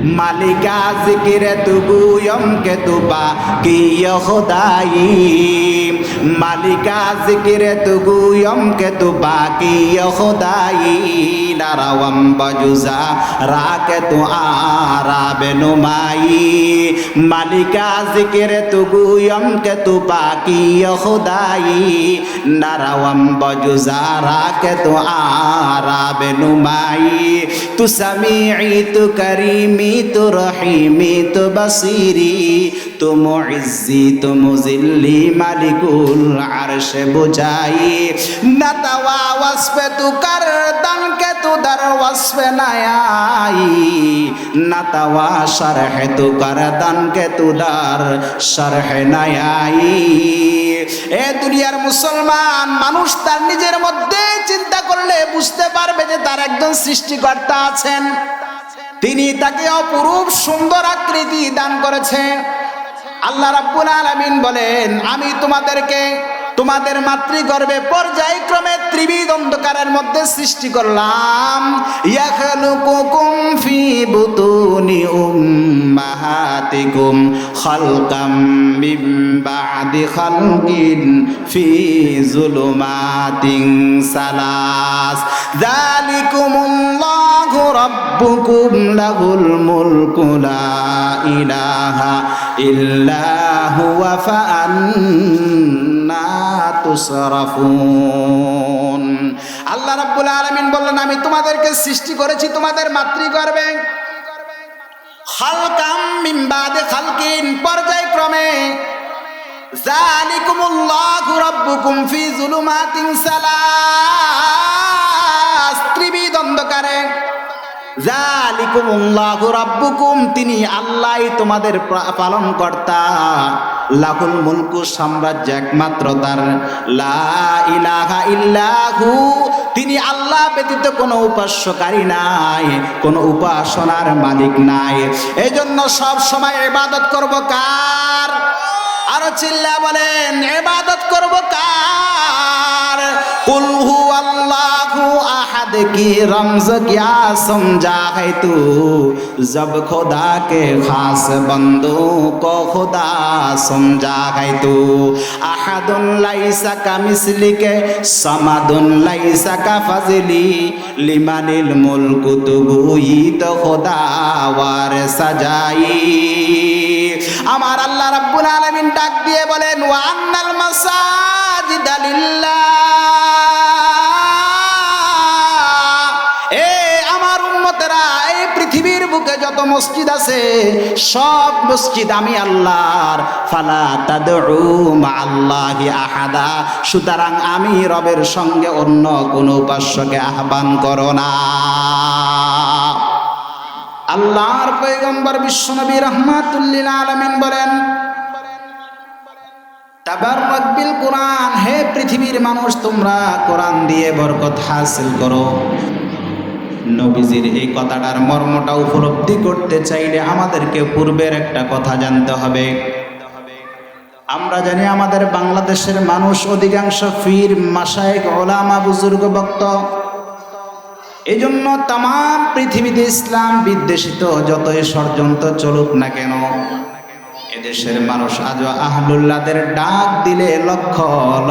मालिका जिक्र तू गुयम के तू बाकी खुदाई मालिका जिक्र तू गुयम के तू बाकी खुदाई नारावम बजुजा राके तू आरा बेनुमाई मालिका जिक्र तू गुयम के तू बाकी खुदाई नारावम बजुजा राके तू आरा बेनुमाई तू समीई तू करीमी तू रहीमी तू बसीरी तू मुइज्जी तू मुजिल्ली मालिकुल अर्श बुझाई नतवा वस्फ तू कर दन के तू दर वस्फ नयाई नतवा शरह तू कर दन के तू दर शरह नयाई এ দুনিয়ার মুসলমান মানুষ তার নিজের মধ্যে চিন্তা করলে বুঝতে পারবে যে তার একজন সৃষ্টিকর্তা আছেন তিনি তাকে অপরূপ সুন্দর আকৃতি দান করেছেন আল্লাহ রাব্বুল আলামিন বলেন আমি তোমাদেরকে তোমাদের মাতৃগর্ভে পর্যায়ক্রমে ত্রিবিধ অন্ধকারের মধ্যে সৃষ্টি করলাম ইয়াখলুকুকুম ফি বুতুনি উম্মাহাতিকুম খালকাম মিন বাদি খালকিন ফি যুলুমাতিন সালাস যালিকুমুল্লাহু রাব্বুকুম লাহুল মুলকু লা ইলাহা ইল্লা হুয়া ফাআন্না তুসরাফুন আল্লাহ রাব্বুল আলামিন বললেন আমি তোমাদেরকে সৃষ্টি করেছি তোমাদের মাতৃগর্ভে খালকাম মিন বাদি খালকিন পর্যায়ক্রমে যালিকুমুল্লাহু রাব্বুকুম ফি যুলুমাতিন সালাস ত্রিবিধ অন্ধকারে যালিকুমুল্লাহু রাব্বুকুম তিনি আল্লাহই তোমাদের পালনকর্তা লাহুল মুলকু সাম্রাজ্য একমাত্র তার লা ইলাহা ইল্লাহু তিনি আল্লাহ ব্যতীত কোনো উপাস্যকারী নাই কোনো উপাসনার মালিক নাই এজন্য সব সময় ইবাদত করব কার আর চিল্লা বলেন ইবাদত করব কার কুল হুয়াল্লাহু আহাদ কি রমজ क्या समझा है तू जब खुदा के खास बंदों को खुदा समझा है तू अहदुन लैसा का मिस्ली के समदुन लैसा का फजली लिमानिल मुल्क तू हुई तो खुदा वार सजाई আমার আল্লাহ রাব্বুল আলামিন ডাক দিয়ে বলেন ওয়া আন্নাল মাসাজিদা লিল্লাহ পৃথিবীর বুকে যত মসজিদ আছে সব মসজিদ আমি আল্লাহর ফালা তাদউ মাআল্লাহি আহাদা সুতরাং আমি রবের সঙ্গে অন্য কোন উপাস্যকে আহ্বান করো না আল্লাহর পয়গম্বর বিশ্বনবী রাহমাতুল লিল আলামিন বলেন তাবাররাক বিল কোরআন হে পৃথিবীর মানুষ তোমরা কোরআন দিয়ে বরকত হাসিল করো নবীজির এই কথাটার মর্মটা উপলব্ধি করতে চাইলে আমাদেরকে পূর্বের একটা কথা জানতে হবে আমরা জানি আমাদের বাংলাদেশের মানুষ অধিকাংশ পীর মাশায়েখ উলামা বুজুর্গ বক্তা এজন্য তাম পৃথিবীতে ইসলাম বিদ্বেষিত যতই ষড়যন্ত্র চলুক না কেন এদেশের মানুষ আজও আহলুল্লাহদের ডাক দিলে লক্ষ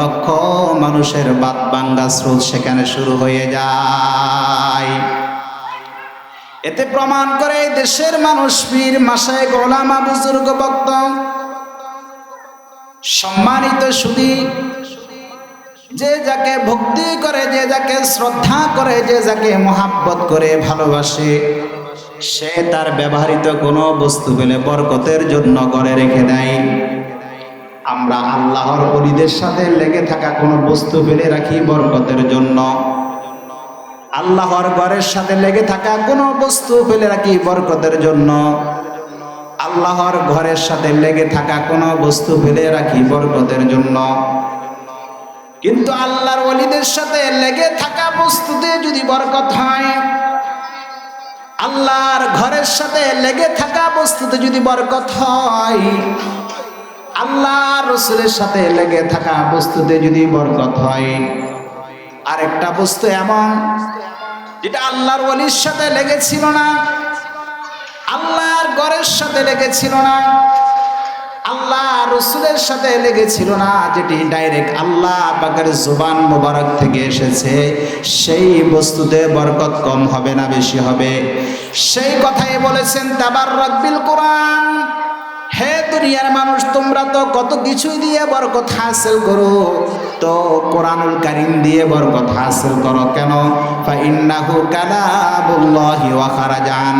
লক্ষ মানুষের বাত ভাঙ্গা স্রোত সেখানে শুরু হয়ে যায় এতে প্রমাণ করে দেশের মানুষ পীর মাশায়েখ উলামা বুজুর্গ বক্তা সম্মানিত সুধী যে যাকে ভক্তি করে যে যাকে শ্রদ্ধা করে যে যাকে মহাব্বত করে ভালোবাসে সে তার ব্যবহৃত কোনো বস্তু পেলে বরকতের জন্য করে রেখে দেয় আমরা আল্লাহর ওলিদের সাথে লেগে থাকা কোনো বস্তু ফেলে রাখি বরকতের জন্য আল্লাহর ঘরের সাথে লেগে থাকা কোনো বস্তু ফেলে রাখি বরকতের জন্য আল্লাহর ঘরের সাথে লেগে থাকা কোনো বস্তু ফেলে রাখি বরকতের জন্য কিন্তু আল্লাহর ওলিদের সাথে লেগে থাকা বস্তুতে যদি বরকত হয় আল্লাহর ঘরের সাথে লেগে থাকা বস্তুতে যদি বরকত হয় আল্লাহর রাসূলের সাথে লেগে থাকা বস্তুতে যদি বরকত হয় আরেকটা বস্তু এমন যেটা আল্লাহর ওলির সাথে লেগেছিল না আল্লাহ ঘরের সাথে লেগেছিল না, আল্লাহ রসুলের সাথে লেগেছিল না, যেটি ডাইরেক্ট আল্লাহ পাকের জুবান মোবারক থেকে এসেছে, সেই বস্তুতে বরকত কম হবে না বেশি হবে। সেই কথাই বলেছেন তাবাররাক বিল কোরআন। হে দুনিয়ার মানুষ, তোমরা তো কত কিছুই দিয়ে বরকত হাসিল করো, তো কোরআনুল কারীম দিয়ে বরকত হাসিল করো কেন? ফাইন্নাহু কালামুল্লাহি ওয়া খারাজান।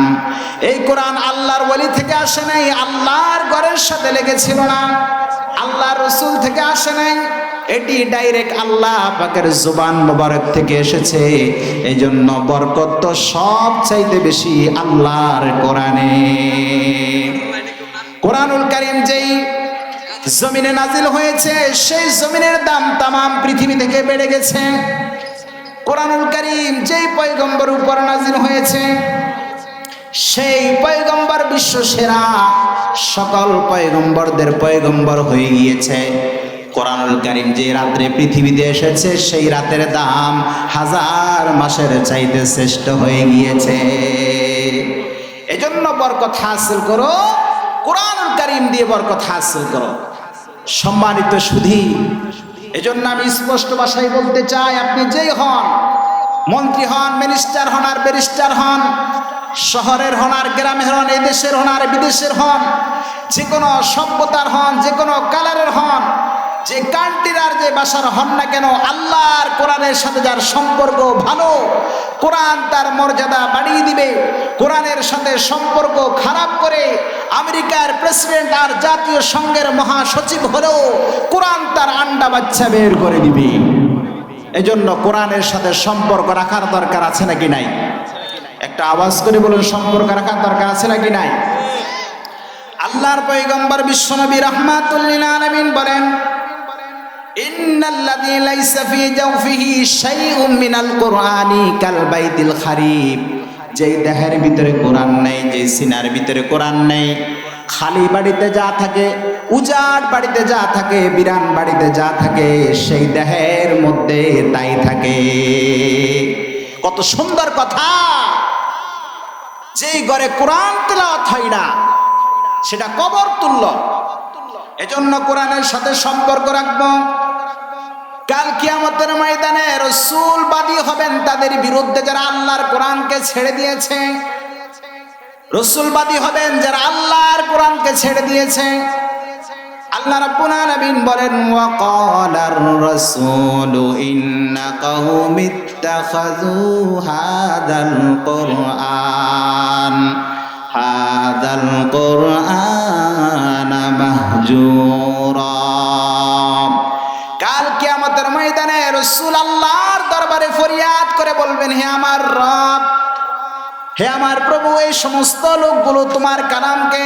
এই কোরআন আল্লাহর ওলি থেকে আসে নাই, আল্লাহর ঘরের সাথে লেগেছিল না, আল্লাহর রাসূল থেকে আসে নাই, এটি ডাইরেক্ট আল্লাহ পাকের জুবান মোবারক থেকে এসেছে। এই জন্য বরকত তো সব চাইতে বেশি আল্লাহর কোরআনে। কোরআনুল কারীম যেই জমিনে নাজিল হয়েছে, সেই জমিনের দাম তামাম পৃথিবী থেকে বেড়ে গেছে। কোরআনুল কারীম যেই পয়গম্বর উপর নাজিল হয়েছে, সেই পয়গম্বর বিশ্ব সেরা, সকল পয়গম্বরদের পয়গম্বর হয়ে গিয়েছে। কোরআনুল কারীম যে রাত্রে পৃথিবীতে এসেছে, সেই রাতের দাম 1000 মাসের চাইতে শ্রেষ্ঠ হয়ে গিয়েছে। এজন্য বরকত হাসিল করো, কোরআনুল কারীম দিয়ে বরকত হাসিল করো। সম্মানিত সুধী, এজন্য আমি স্পষ্ট ভাষায় বলতে চাই, আপনি যেই হন, মন্ত্রী হন, মিনিস্টার হন আর ব্যারিস্টার হন, শহরের হন আর গ্রামের হন, এই দেশের হন আর বিদেশের হন, যে কোনো সভ্যতার হন, যে কোনো কালারের হন, যে কান্ট্রির আর যে ভাষার হন না কেন, আল্লাহর কোরআনের সাথে যার সম্পর্ক ভালো, কোরআন তার মর্যাদা বাড়িয়ে দিবে। কোরআনের সাথে সম্পর্ক খারাপ করে আমেরিকার প্রেসিডেন্ট আর জাতীয় সংঘের মহাসচিব হলেও কোরআন তার আন্ডা বাচ্চা বের করে দিবে। এজন্য কোরআনের সাথে সম্পর্ক রাখার দরকার আছে নাকি নাই? একটা আওয়াজ করে বলুন, সম্পর্ক রাখার দরকার আছে নাকি নাই? আল্লাহর পয়গম্বর বিশ্বনবী রাহমাতুল লিল আলামিন বলেন, ইন্নাল্লাযী লাইসা ফী জাওফিহি শাইউম মিনাল কুরআনি কাল বাইতিল খারিব। যেই দেহের ভিতরে কোরআন নেই, যেই সিনার ভিতরে কোরআন নেই, খালি বাড়িতে যা থাকে, উজাড় বাড়িতে যা থাকে, বিরান বাড়িতে যা থাকে, সেই দেহের মধ্যে তাই থাকে। কত সুন্দর কথা! যেই ঘরে কোরআন তেলাওয়াত হয় না, সেটা কবর তুল্য। এজন্য কোরআনের সাথে সম্পর্ক রাখবো। কাল কিয়ামতের ময়দানে রাসূল বাদী হবেন তাদের বিরুদ্ধে যারা আল্লাহর কোরআনকে ছেড়ে দিয়েছে। রাসূল বাদী হবেন যারা আল্লাহর কোরআনকে ছেড়ে দিয়েছে। আল্লাহ রাব্বুল আলামিন বলেন, ওয়া ক্বালার রাসূলু ইন্না কওমি ইত্তাখাযু হাযাল কুরআনা মাহজুরা। কাল কিয়ামতের ময়দানে রাসূল আল্লাহর দরবারে ফরিয়াদ করে বলবেন, হে আমার রব, হে আমার প্রভু, এই সমস্ত লোকগুলো তোমার কালামকে,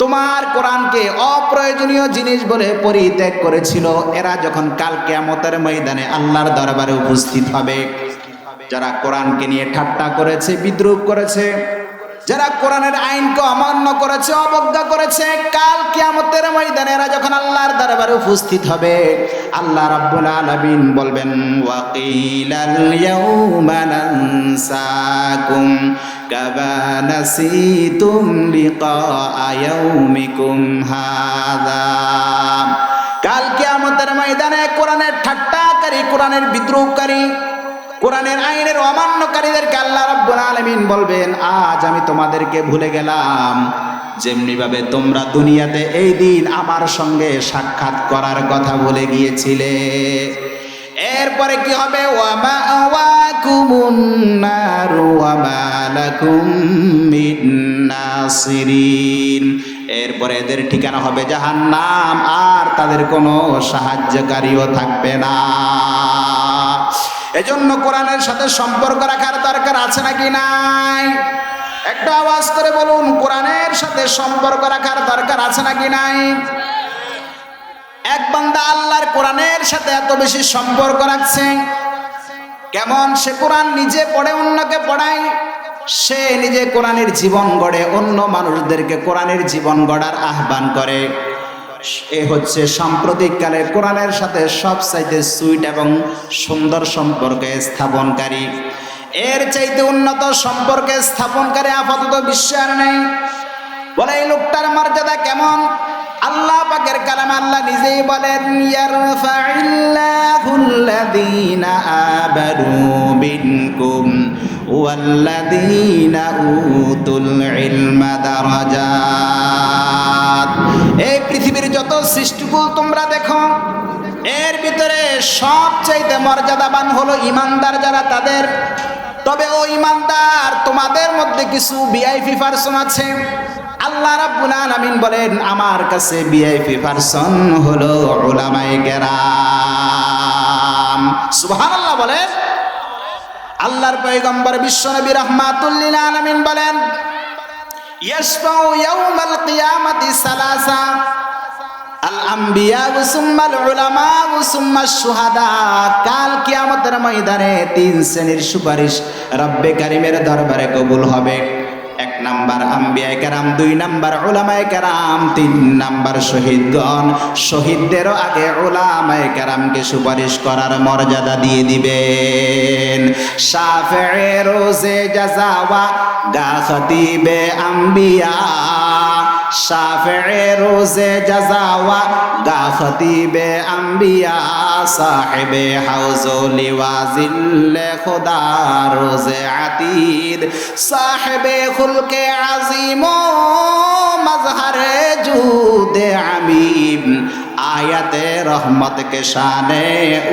তোমার কোরআনকে অপ্রয়োজনীয় জিনিস বলে পরিত্যাগ করেছিল। এরা যখন কাল কিয়ামতের ময়দানে আল্লাহর দরবারে উপস্থিত হবে, যারা কোরআনকে নিয়ে ঠাট্টা করেছে, বিদ্রূপ করেছে, যারা কোরআনের আইনকে অমান্য করেছে, অবজ্ঞা করেছে, কাল কিয়ামতের ময়দানে এরা যখন আল্লাহর দরবারে উপস্থিত হবে, আল্লাহ রাব্বুল আলামিন বলবেন, ওয়া কিলাল ইয়াউমা নানসাকুম কামা নাসিতুম লিকা ইয়াউমিকুম হাযা। কাল কিয়ামতের ময়দানে কোরআনের ঠাট্টাকারী, কোরআনের বিদ্রূপকারী, কোরআনের আইনের অমান্যকারীদেরকে আল্লাহ রাব্বুল আলামিন বলবেন, আজ আমি তোমাদেরকে ভুলে গেলাম, যেমনি ভাবে তোমরা দুনিয়াতে এই দিন আমার সঙ্গে সাক্ষাৎ করার কথা বলে গিয়েছিলে। এরপরে কি হবে? ওয়া মা'ওয়াকুমুন নারু ওয়া মা লাকুম মিন নাসিরিন। এরপরে এদের ঠিকানা হবে জাহান্নাম, আর তাদের কোনো সাহায্যকারীও থাকবে না। এজন্য কোরআনের সাথে সম্পর্ক রাখার দরকার আছে নাকি নাই? একটা আওয়াজ করে বলুন, কোরআনের সাথে সম্পর্ক রাখার দরকার আছে নাকি নাই? এক বান্দা আল্লাহর কোরআনের সাথে এত বেশি সম্পর্ক রাখছে, কেমন? সে কোরআন নিজে পড়ে, অন্যকে পড়ায়, সে নিজে কোরআনের জীবন গড়ে, অন্য মানুষদেরকে কোরআনের জীবন গড়ার আহ্বান করে। এ হচ্ছে সাম্প্রতিককালে কোরআনের সাথে সবচাইতে সুইট এবং সুন্দর সম্পর্কে স্থাপনকারী। এর চাইতে উন্নত সম্পর্কে স্থাপনকারী আপাতত বিশ্বে আর নেই। বলে এই লোকটার মর্যাদা কেমন? আল্লাহ পাকের কালাম আল্লাহ নিজেই বলেন, ইয়ারফাইল্লাহুল্লাযীনা আমানু মিনকুম ওয়াল্লাযীনা উতুল ইলমা দারাজাত। এই পৃথিবীর যত সৃষ্টিকুল তোমরা দেখো, এর ভিতরে সবচাইতে মর্যাদাবান হলো ইমানদার যারা তাদের। তবে ও ইমানদার, তোমাদের মধ্যে কিছু ভিআইপি পারসন আছে। আল্লাহ রাব্বুল আলামিন বলেন, আমার কাছে ভিআইপি পারসন হলো উলামায়ে কেরাম। সুবহানাল্লাহ বলেন। আল্লাহর পয়গম্বর বিশ্বনবী রাহমাতুল লিল আলামিন বলেন, ইয়াশফাউ ইয়াউমাল কিয়ামাতি সালাসা, আল আম্বিয়া সুম্মাল উলামা সুম্মাশ শুহাদা। কাল কিয়ামতের ময়দানে তিন শ্রেণীর সুপারিশ রব্বে কারিমের দরবারে কবুল হবে। এক নাম্বার আম্বিয়ায়ে কেরাম, দুই নাম্বার উলামায়ে কেরাম, তিন নাম্বার শহীদগণ। শহীদদেরও আগে উলামায়ে কেরামকে সুপারিশ করার মর্যাদা দিয়ে দিবেন। শাফিঈ রোজে জাযাওয়া গা খতিবে আম্বিয়া, শাফিঈ রোজে জাযাওয়া গা খতিবে আম্বিয়া, সাহেবে হাউজো লিওয়াজিল্লে খুদা রোজে আতিদ, সাহেবে খুলকে আজিম মজহরে জুদে আমিম, আয়াতে রহমত के शाने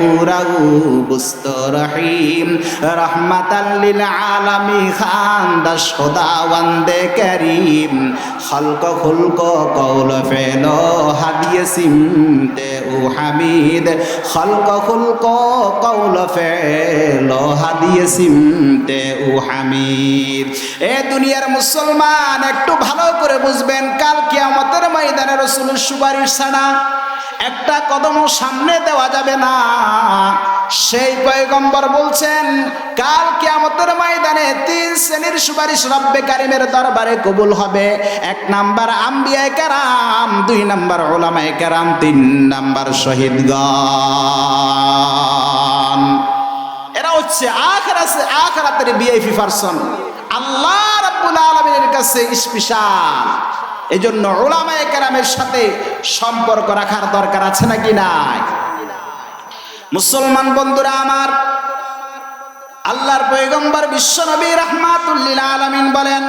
उराऊ बुस्त रहीम, रहमतल लिल आलमी खानदाश खुदा वंदे करीम, खल्क खुल्क कौल फेलो हदिये सिमते उ हमीद, खल्क खुल्क कौल फेलो हदिये सिमते उ हमीद। ए दुनियार मुसलमान একটু ভালো করে বুঝবেন, কাল কিয়ামতের ময়দানে রাসূলের সুপারিশ ছাড়া একটা কদমও সামনে দেওয়া যাবে না। সেই পয়গম্বর বলছেন, কাল কিয়ামতের ময়দানে তিন শ্রেণীর সুপারিশ রব্বে কারিমের দরবারে কবুল হবে। এক নাম্বার আম্বিয়ায়ে কেরাম, দুই নাম্বার উলামায়ে কেরাম, তিন নাম্বার শহীদগণ। এরা হচ্ছে আখিরাতের ভিআইপি পারসন, আল্লাহ রাব্বুল আলামিনের কাছে স্পেশাল। এজন্য উলামায়ে কেরামের সাথে সম্পর্ক রাখার দরকার আছে নাকি নাই? মুসলমান বন্ধুরা আমার, আল্লাহর পয়গম্বর বিশ্বনবী রাহমাতুল লিল আলামিন বলেন,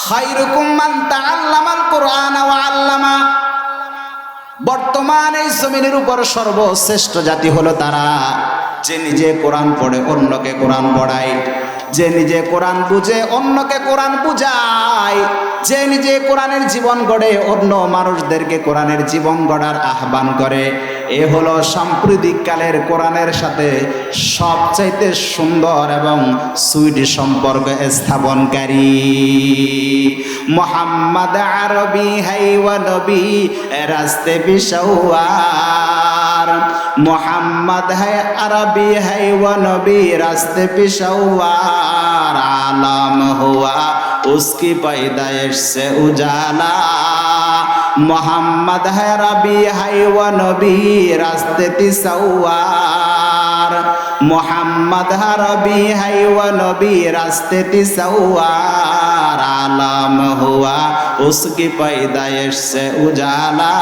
খায়রুকুম মান তাআল্লামাল কুরআন ওয়া আল্লামা। বর্তমান এই জমিনের উপর সর্বশ্রেষ্ঠ জাতি হলো তারা যে নিজে কোরআন পড়ে অন্যকে কোরআন পড়ায়, যে নিজে কোরআন বুঝে অন্যকে কোরআন বুঝায়, যে নিজে কোরআনের জীবন গড়ে অন্য মানুষদেরকে কোরআনের জীবন গড়ার আহ্বান করে। এ হলো সাম্প্রতিক কালের কোরআনের সাথে সবচাইতে সুন্দর এবং সুইট সম্পর্ক স্থাপনকারী। মুহাম্মদ আরবি হাইওয়া নবী রাস্তে পিশাওয়ার, मोहम्मद है अरबी है व नबी रास्ते पेशवार, आलम हुआ उसकी पैदाइश से उजाला, मोहम्मद है रबी है व नबी रास्ते तिसवार, मोहम्मद है रबी है व नबी रास्ते तिसवार, आलम हुआ उसकी पैदाइश से उजाला,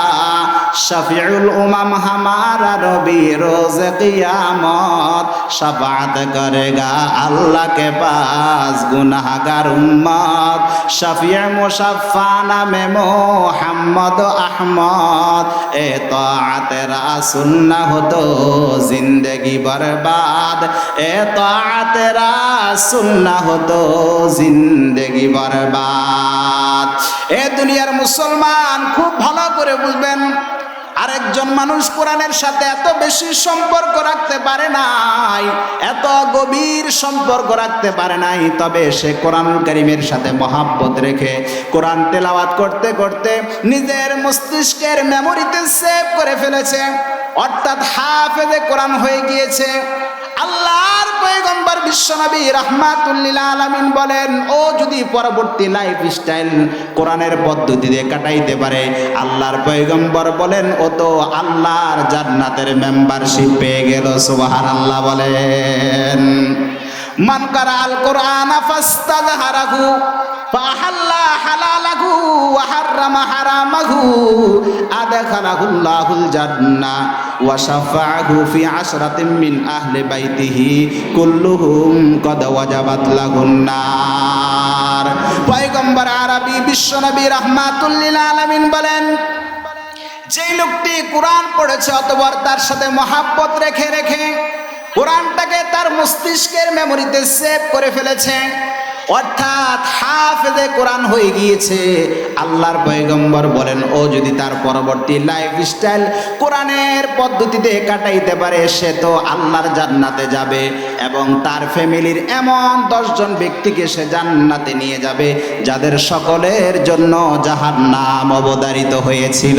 शफीउल उमम हमारा नबी रोज क़ियामत, शफाअत करेगा अल्लाह के पास गुनाहगार उम्मत, शफीअ मुशफ़्फ़ा नामे मोहम्मद अहमद, एताअत रसूल न हो तो जिंदगी बर्बाद, एताअत रसूल न हो तो जिंदगी बर्बाद। ए दुनियार मुसलमान खूब ভালো করে বুঝবেন, আরেকজন মানুষ কোরআনের সাথে এত বেশি সম্পর্ক রাখতে পারে নাই, এত গভীর সম্পর্ক রাখতে পারে নাই, তবে সে কোরআনুল কারীমের সাথে মহাব্বত রেখে কোরআন তেলাওয়াত করতে করতে নিজের মস্তিষ্কের মেমোরিতে সেভ করে ফেলেছে, অর্থাৎ হাফেজে কোরআন হয়ে গিয়েছে। আল্লাহর পয়গম্বর বিশ্বনবী রাহমাতুল লিল আলামিন বলেন, ও যদি পরবর্তী লাইফ স্টাইল কোরআনের পদ্ধতিতে কাটাইতে পারে, আল্লাহর পয়গম্বর বলেন ও তো আল্লাহর জান্নাতের মেম্বারশিপ পেয়ে গেল। সুবহানাল্লাহ বলেন। মান কারা আল কোরআন ফাস্তাযহারাহু ফাহাল্লা হালালাহু লাহু আদখালাহুল্লাহুল জান্নাহ ওয়া শাফাআহু ফি আশরাতিন মিন আহলি বাইতিহি কুল্লুহুম কদ ওয়াজাবাত লাহুন নার। পয়গম্বর আরবি বিশ্বনবী রাহমাতুল লিল আলামিন বলেন, যেই লোকটি কোরআন পড়েছে অতঃপর তার সাথে মহাব্বত রেখে রেখে কোরআনটাকে তার মস্তিষ্কের মেমোরিতে সেভ করে ফেলেছে, অর্থাৎ হাফেজে কোরআন হয়ে গিয়েছে, আল্লাহর পয়গম্বর বলেন ও যদি তার পরবর্তী লাইফস্টাইল কোরআনের পদ্ধতিতে কাটাইতে পারে সে তো আল্লাহর জান্নাতে যাবে এবং তার ফ্যামিলির এমন 10 জন ব্যক্তিকে সে জান্নাতে নিয়ে যাবে যাদের সকলের জন্য জাহান্নাম অবধারিত হয়েছিল।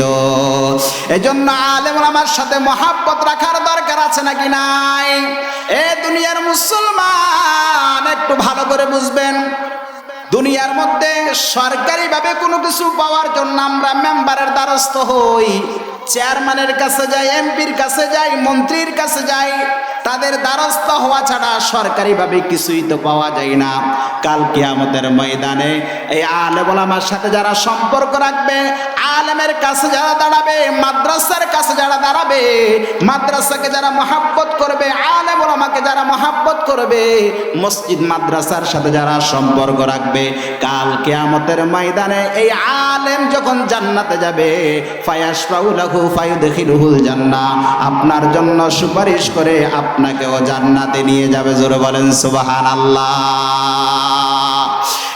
এজন্য আলেম ওলামার সাথে মহাব্বত রাখার দরকার আছে নাকি নাই? এ দুনিয়ার মুসলমান একটু ভালো করে বুঝবেন, দুনিয়ার মধ্যে সরকারিভাবে কোনো কিছু পাওয়ার জন্য আমরা মেম্বারের দ্বারস্থ হই, চেয়ারম্যানের কাছে যাই, এমপির কাছে যাই, মন্ত্রীর কাছে যাই, তাদের দ্বারস্থ হওয়া ছাড়া সরকারিভাবে কিছুই তো পাওয়া যায় না। কাল কিয়ামতের ময়দানে এই আলেম ওলামার সাথে যারা সম্পর্ক রাখবে, আলেমের কাছে যারা দাঁড়াবে, মাদ্রাসার কাছে যারা দাঁড়াবে, মাদ্রাসাকে যারা মহাব্বত করবে, আলেম ওলামাকে যারা মহাব্বত করবে, মসজিদ মাদ্রাসার সাথে যারা সম্পর্ক রাখবে, কাল কিয়ামতের ময়দানে এই আলেম যখন জান্নাতে যাবে ফায়াশফাউ লাহু ফায়ুদখিলুহুল জান্নাহ, আপনার জন্য সুপারিশ করে আপনাকেও জান্নাতে নিয়ে যাবে। জোরে বলেন সুবহানাল্লাহ।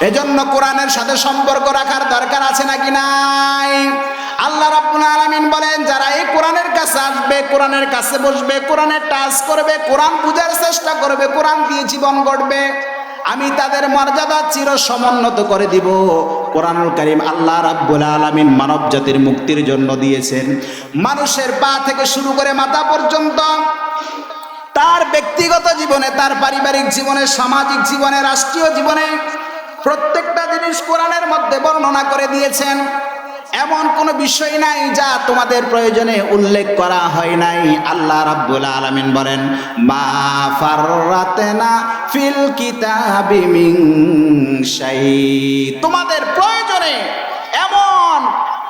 এজন্য কোরআনের সাথে সম্পর্ক রাখার দরকার আছে নাকি নাই? আল্লাহ রাব্বুল আলামিন বলেন, যারা এই কোরআনের কাছে আসবে, কোরআনের কাছে বসবে, কোরআনের টাচ করবে, কোরআন বুঝার চেষ্টা করবে, কোরআন দিয়ে জীবন গড়বে, আমি তাদের মর্যাদা চির সমুন্নত করে দিব। কোরআনুল কারীম আল্লাহ রাব্বুল আলামিন মানব জাতির মুক্তির জন্য দিয়েছেন। মানুষের পা থেকে শুরু করে মাথা পর্যন্ত তার ব্যক্তিগত জীবনে, তার পারিবারিক জীবনে, সামাজিক জীবনে, রাষ্ট্রীয় জীবনে প্রত্যেকটা জিনিস কোরআনের মধ্যে বর্ণনা করে দিয়েছেন। এমন কোনো বিষয় নাই যা তোমাদের প্রয়োজনে উল্লেখ করা হয় নাই। আল্লাহ রাব্বুল আলামিন বলেন, মা ফাররাতনা ফিল কিতাবি মিন শাই, তোমাদের প্রয়োজনে এমন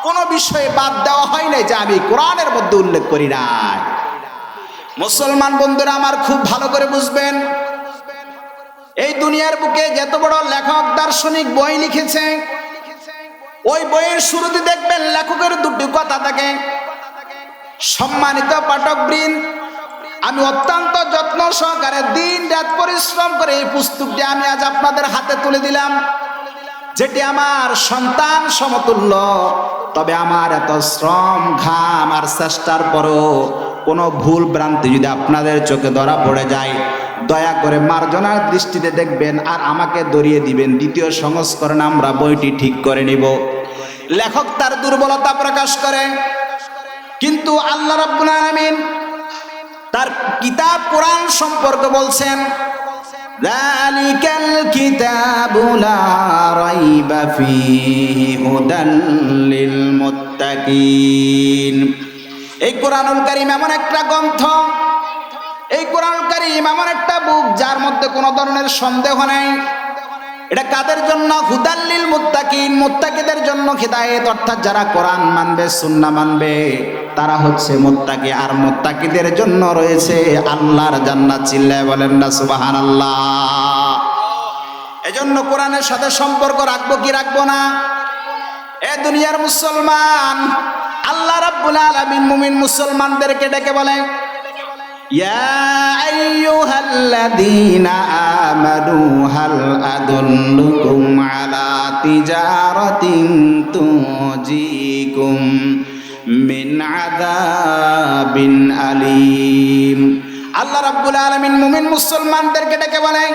কোনো বিষয় বাদ দেওয়া হয় নাই যা আমি কোরআনের মধ্যে উল্লেখ করি নাই। মুসলমান বন্ধুরা আমার খুব ভালো করে বুঝবেন, এই দুনিয়ার বুকে যত বড় লেখক দার্শনিক বই লিখেছে, ওই বইয়ের শুরুতে দেখবেন লেখকের দুটি কথা থাকে। সম্মানিত পাঠকবৃন্দ, আমি অত্যন্ত যত্ন সহকারে দিন রাত পরিশ্রম করে এই পুস্তকটি আমি আজ আপনাদের হাতে তুলে দিলাম, যেটি আমার সন্তান সমতুল্য। তবে আমার এত শ্রম, ঘাম আর চেষ্টার পরও কোনো ভুল ভ্রান্তি যদি আপনাদের চোখে ধরা পড়ে যায়, দয়া করে মার্জনার দৃষ্টিতে দেখবেন আর আমাকে ধরিয়ে দিবেন। দ্বিতীয় সংস্করণ আমরা বইটি ঠিক করে নিব। লেখক তার দুর্বলতা প্রকাশ করে, কিন্তু আল্লাহ রাব্বুল আলামিন তার কিতাব কোরআন সম্পর্কে বলছেন, যালিকাল কিতাবু লা রাইবা ফীহি হুদাল লিল মুত্তাকিন। এই কোরআনুল কারীম এমন একটা গ্রন্থ, এই কোরআনুল কারীম এমন একটা বুক যার মধ্যে কোনো ধরনের সন্দেহ নাই। এটা কাদের জন্য? হুদাল লিল মুত্তাকিন, মুত্তাকিদের জন্য হিদায়াত, অর্থাৎ যারা কোরআন মানবে, সুন্নাহ মানবে, তারা হচ্ছে মুত্তাকি। আর মুত্তাকিদের জন্য রয়েছে আল্লাহর জান্নাত। চিল্লায় বলেন না সুবহানাল্লাহ। এজন্য কোরআনের সাথে সম্পর্ক রাখবো কি রাখবো না? এ দুনিয়ার মুসলমান, আল্লাহ রাব্বুল আলামিন মুমিন মুসলমানদেরকে ডেকে বলেন, ইয়া আইয়ুহাল্লাযীনা আমানু হাল আদুল্লুকুম আলা তিজারাতিন তুজিকুম মিন আযাবিন আলীম। আল্লাহ রাব্বুল আলামিন মুমিন মুসলমানদেরকে ডেকে বলেন,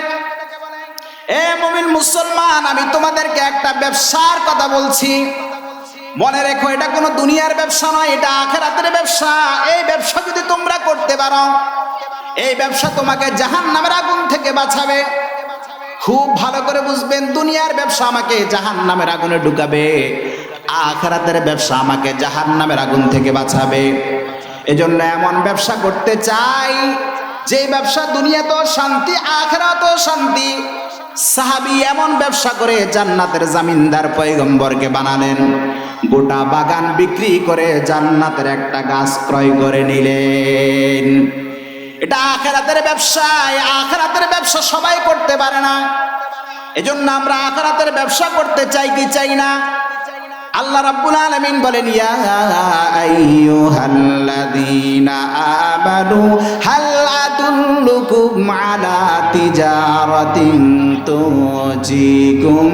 এ মুমিন মুসলমান, আমি তোমাদেরকে একটা ব্যবসার কথা বলছি। মনে রেখো, এটা কোনো দুনিয়ার ব্যবসা নয়, এটা আখিরাতের ব্যবসা। এই ব্যবসা যদি তোমরা করতে পারো, এই ব্যবসা তোমাকে জাহান্নামের আগুন থেকে বাঁচাবে। খুব ভালো করে বুঝবেন, দুনিয়ার ব্যবসা আমাকে জাহান্নামের আগুনে ঢুকাবে, আখিরাতের ব্যবসা আমাকে জাহান্নামের আগুন থেকে বাঁচাবে। এজন্য এমন ব্যবসা করতে চাই যে ব্যবসা দুনিয়াতেও শান্তি, আখিরাতেও শান্তি। সাহাবী এমন ব্যবসা করে জান্নাতের জামিনদার পয়গম্বরকে বানালেন, গোটা বাগান বিক্রি করে জান্নাতের একটা গাছ ক্রয় করে নিলেন। এটা আখিরাতের ব্যবসা। আখিরাতের ব্যবসা সবাই করতে পারে না, এজন্য আমরা আখিরাতের ব্যবসা করতে চাই কি চাই না? আল্লাহ রাব্বুল আলামিন বলেন, ইয়া আইয়ুহাল্লাযীনা আমানু হাল আদুল্লুকুম আলা তিজারাতিন তুজিকুম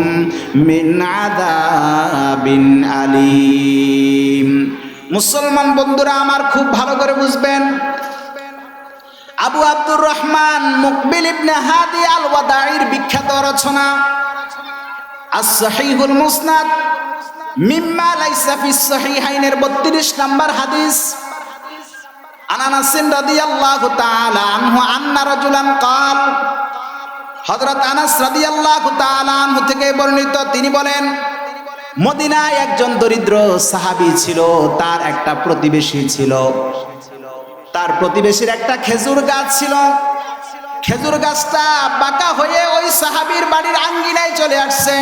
মিন আযাবিন আলীম। মুসলমান বন্ধুরা আমার খুব ভালো করে বুঝবেন, আবু আব্দুর রহমান মুকবিল ইবনে হাদি আল ওয়াদাঈর বিখ্যাত রচনা আস-সহিহুল মুসনাদ মিম্মা লাইসা ফিস সহিহাইনের 32 নম্বর হাদিস, আনাস রাদিয়াল্লাহু তাআলা আনহু আন্না রাজুলান ক্বাল, হযরত আনাস রাদিয়াল্লাহু তাআলা আনহু থেকে বর্ণিত, তিনি বলেন, মদিনায় একজন দরিদ্র সাহাবী ছিল, তার একটা প্রতিবেশী ছিল। তার প্রতিবেশীর একটা খেজুর গাছ ছিল। খেজুর গাছটা বাঁকা হয়ে ওই সাহাবীর বাড়ির আঙ্গিনায় চলে আসছে।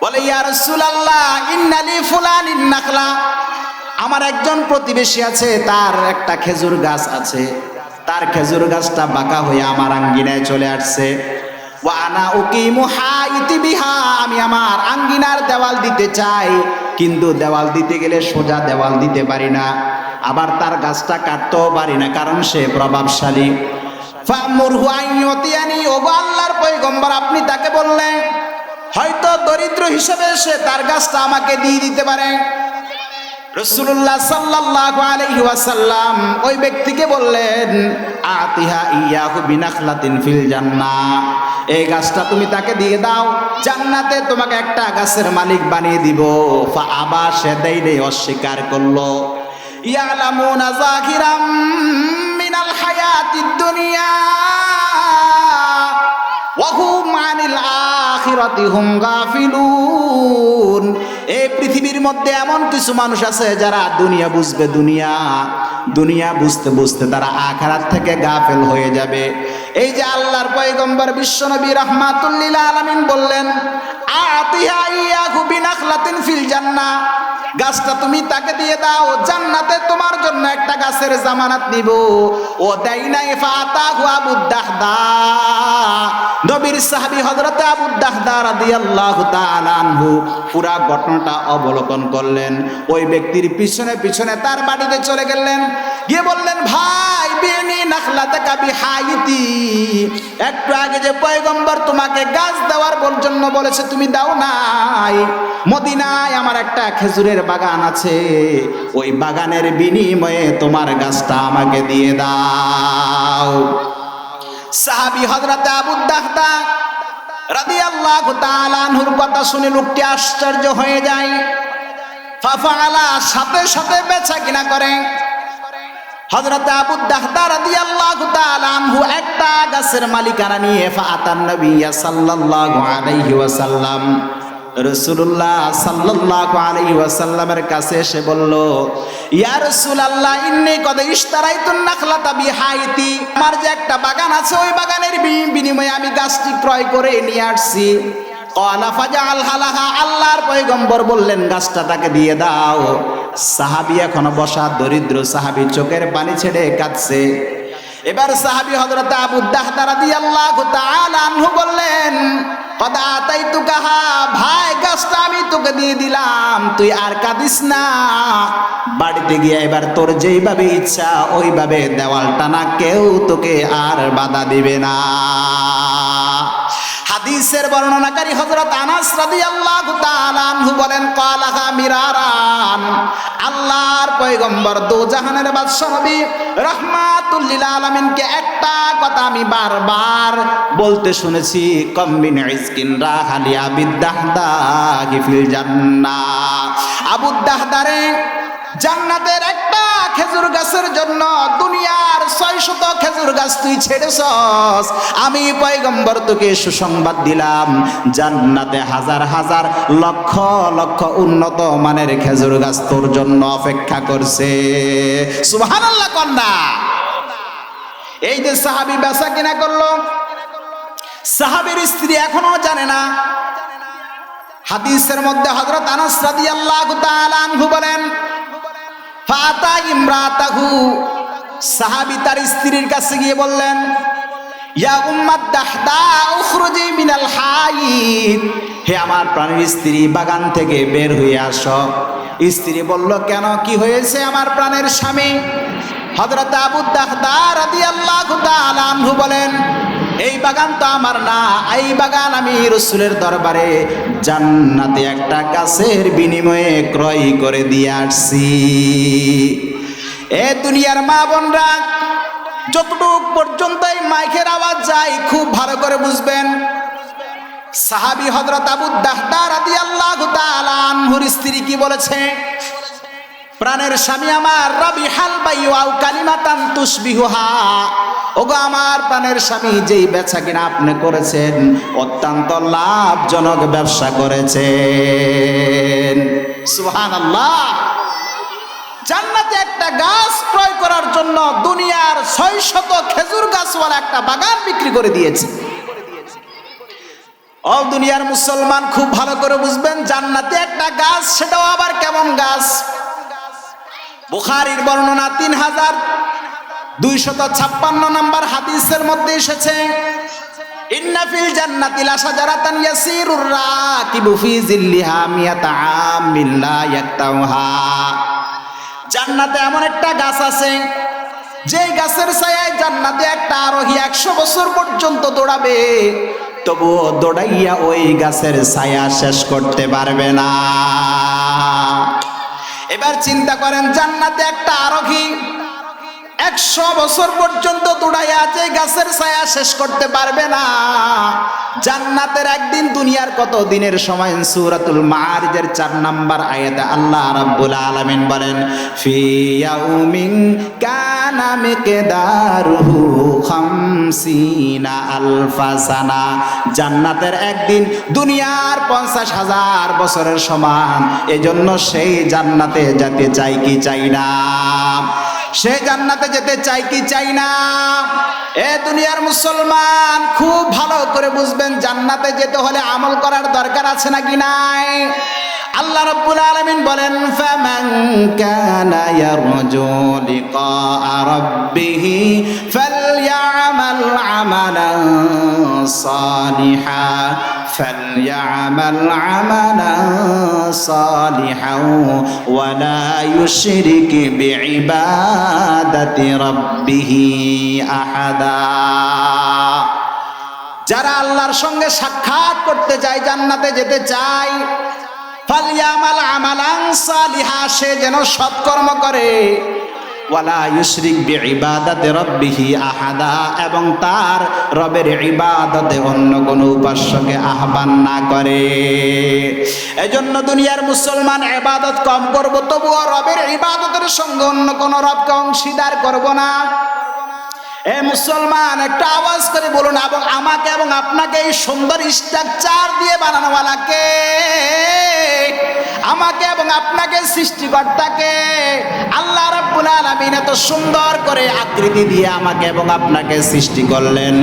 বলে, ইয়া রাসূলুল্লাহ ইন্নালি ফুলানিন নাখলা, আমার একজন প্রতিবেশী আছে, তার একটা খেজুর গাছ আছে, তার খেজুর গাছটা বাঁকা হয়ে আমার আঙ্গিনায় চলে আসছে। ওয়া আনা উকিমু হাইতি বিহা, আমি আমার আঙ্গিনার দেওয়াল দিতে চাই, কিন্তু দেওয়াল দিতে গেলে সোজা দেওয়াল দিতে পারি না, আবার তার গাছটা কাটতেও পারি না, কারণ সে প্রভাবশালী। ফামুরহু আইয়ুতিয়ানি, ওগো আল্লাহর পয়গম্বর আপনি তাকে বললেন, হয়তো দরিদ্র হিসেবে সে তার গাছটা আমাকে দিয়ে দিতে পারে। রাসূলুল্লাহ সাল্লাল্লাহু আলাইহি ওয়াসাল্লাম ওই ব্যক্তিকে বললেন, আতিহা ইয়াহু বিনাখলাতিন ফিল জান্নাহ, এই গাছটা তুমি তাকে দিয়ে দাও, জান্নাতে তোমাকে একটা গাছের মালিক বানিয়ে দিব। ফা আবা, সে দেয়নি, অস্বীকার করলো। ইয়ালামুনা যাহিরাম মিনাল হায়াতিদ দুনিয়া ওয়া হুম আনিল আখিরাতি হুম গাফিলুন। এই পৃথিবীর মধ্যে এমন কিছু মানুষ আছে যারা দুনিয়া বুঝবে, দুনিয়া বুঝতে বুঝতে তারা আখিরাত থেকে গাফেল হয়ে যাবে। এই যে আল্লাহর পয়গম্বর বিশ্বনবী রাহমাতুল লিল আলামিন বললেন, আতিহা ইয়াহু বিনাখলাতিন ফিল জান্নাহ, গাছটা তুমি তাকে দিয়ে দাও, জান্নাতে তোমার জন্য একটা গাছের জামানত নিব। ও দেয় নাই, ফাতাহু আবু দাহদা, নবীর সাহাবী হযরত আবু দাহদা রাদিয়াল্লাহু তাআলা আনহু পুরা ঘটনাটা অবলোকন করলেন। ওই ব্যক্তির পিছনে পিছনে তার বাড়িতে চলে গেলেন, গিয়ে বললেন, ভাই বিনি নাখলাতাকা বিহাইতি, একটু আগে যে পয়গম্বর তোমাকে গাছ দেওয়ার জন্য বলেছে তুমি দাও নাই, মদিনায় আমার একটা খেজুরের বাগান আছে, ওই বাগানের বিনিময়ে তোমার গাছটা আমাকে দিয়ে দাও। সাহাবী হযরত আবু দাহদা রাদিয়াল্লাহু তাআলা আনহুর কথা শুনে লোকটি আশ্চর্য হয়ে যায়। ফাফালা, সাথে সাথে বেচা কিনা করে। হযরত আবু দাহদা রাদিয়াল্লাহু তাআলা আনহু একটা গাছের মালিকানা নিয়ে ফাতান নবী সাল্লাল্লাহু আলাইহি ওয়াসাল্লাম, রাসূলুল্লাহ সাল্লাল্লাহু আলাইহি ওয়াসাল্লামের কাছে এসে বলল, ইয়া রাসূলুল্লাহ ইন্নী কদ ইশতারাইতুন নাখলাতা বিহাইতি, আমার যে একটা বাগান আছে ওই বাগানের বিনিময়ে আমি গাছটি ক্রয় করে নিয়ে আসছি। ক্বালা ফাজআল হালাহা, আল্লাহর পয়গম্বর বললেন গাছটা তাকে দিয়ে দাও। সাহাবী এখনো বসা, দরিদ্র সাহাবী চোখের পানি ছেড়ে কাঁদছে। এবার সাহাবী হযরত আবু দাহদা রাদিয়াল্লাহু তাআলা আনহু বললেন, কদ আতাইতুকাহা, ভাই গাছটা আমি তোকে দিয়ে দিলাম, তুই আর কাঁদিস না, বাড়িতে গিয়ে এবার তোর যেইভাবে ইচ্ছা ওইভাবে দেওয়াল টানা, কেউ তোকে আর বাধা দিবে না। হাদিসের বর্ণনাকারী হযরত আনাস রাদিয়াল্লাহু তাআলা আনহু বলেন, ক্বালাহা মিরারান, আল্লাহর পয়গম্বর দো জাহানের বাদশা নবী রাহমাতুল লিল আলামিনকে একটা কথা আমি বারবার বলতে শুনেছি, কম মিন ইসকিন রাহালি আবি দাহদা ফিল জান্নাহ, আবু দাহদারে জান্নাতের একটা খেজুর গাছের জন্য দুনিয়ার 600 খেজুর গাছ তুই ছেড়েছস, আমি পয়গম্বর তোকে সুসংবাদ দিলাম, জান্নাতে হাজার হাজার লক্ষ লক্ষ উন্নত মানের খেজুর গাছ তোর জন্য অপেক্ষা করছে। সুবহানাল্লাহ কন্যা। এই যে সাহাবী বেচা কিনা করলো, সাহাবীর স্ত্রী এখনো জানে না। হাদিসের মধ্যে হযরত আনাস রাদিয়াল্লাহু তাআলা আনহু বলেন, ফাতা ইমরাতাহু, সাহাবী তার স্ত্রীর কাছে গিয়ে বললেন, ইয়া উম্মাত দাহদা উখরুজি মিনাল হাইদ, হে আমার প্রাণের স্ত্রী বাগান থেকে বের হয়ে আসো। স্ত্রী বলল, কেন, কি হয়েছে আমার প্রাণের স্বামী? হযরত আবু দাহদা রাদিয়াল্লাহু তাআলা আনহু বলেন, এই বাগান তো আমার না, এই বাগান আমি রাসূলের দরবারে জান্নাতে একটা গাছের বিনিময়ে ক্রয় করে দিয়ে আসছি। এ দুনিয়ার মা বোনরা, যতটুক পর্যন্ত এই মাইকের আওয়াজ যায় খুব ভালো করে বুঝবেন। সাহাবী হযরত আবু দাহদা রাদিয়াল্লাহু তাআলা আনহুর স্ত্রী কি বলেছে? প্রাণের স্বামী আমার, রাবিহাল বাইউ কালিমাতান তুসবিহুহা, ওগো আমার প্রাণের স্বামী, যেই বেচা কিনা আপনি করেছেন অত্যন্ত লাভজনক ব্যবসা করেছেন। সুবহানাল্লাহ। জান্নাতে একটা গাছ ক্রয় করার জন্য দুনিয়ার 600 খেজুর গাছওয়ালা একটা বাগান বিক্রি করে দিয়েছে। ও দুনিয়ার মুসলমান, খুব ভালো করে বুঝবেন, জান্নাতে একটা গাছ, সেটাও আবার কেমন গাছ? বুখারীর বর্ণনা 3256 নম্বর হাদিসের মধ্যে এসেছে, ইন্না ফিল জান্নাতি লাশাজারাতান ইয়াসিরুর রাকিবু ফি জিল্লিহা মিয়াতা আমিন লা ইয়াকতাউহা। জান্নাতে এমন একটা গাছ আছে, যে গাছের ছায়ায় জান্নাতে একটা আরোহী 100 বছর পর্যন্ত দৌড়াবে, তবুও দৌড়াইয়া ওই গাছের ছায়া শেষ করতে পারবে না। এবার চিন্তা করেন, জান্নাতে একটা আরোহী 100 বছর পর্যন্ত দৌড়াইয়া যে গাছের ছায়া শেষ করতে পারবে না, জান্নাতের একদিন দুনিয়ার কত দিনের সময়? সূরাতুল মাআরিজের 4 নম্বর আয়াতে আল্লাহ রাব্বুল আলামিন বলেন, ফি ইয়াউমিন কানা মিকদারুহু 50 আলফা সানা, জান্নাতের একদিন দুনিয়ার 50,000 বছরের সমান। এজন্য সেই জান্নাতে যেতে চাই কি চাই না? সে জান্নাতে যেতে চাই কি চাই না? এ দুনিয়ার মুসলমান, খুব ভালো করে বুঝবেন, জান্নাতে যেতে হলে আমল করার দরকার আছে নাকি নাই? আল্লাহ রাব্বুল আলামিন বলেন, ফামান কানা ইয়ারজু লিকা রাব্বিহি ফালইআমাল আমালান সালিহা فليعمل عملا صالحا ولا يشرك بعبادة ربه أحدا। যারা আল্লাহর সঙ্গে সাক্ষাৎ করতে চায়, জান্নাতে যেতে চায়, ফালইআমাল আমালান সালিহা, সে যেন সৎকর্ম করে, ওয়ালা ইউশরিক বিইবাদাতি রাব্বিহি আহাদা, এবং তার রবের ইবাদতে অন্য কোন উপাস্যকে আহ্বান না করে। এজন্য দুনিয়ার মুসলমান ইবাদত কম করব, তবুও রবের ইবাদতের সঙ্গে অন্য কোন রবকে অংশীদার করব না। এ মুসলমান, একটা আওয়াজ করে বলুন, এবং আমাকে এবং আপনাকে এই সুন্দর স্ট্রাকচার দিয়ে বানানোওয়ালাকে, আমাকে এবং আপনাকে সৃষ্টিকর্তাকে, আল্লাহ রাব্বুল আলামিন এত সুন্দর করে আকৃতি দিয়ে আমাকে এবং আপনাকে সৃষ্টি করলেন।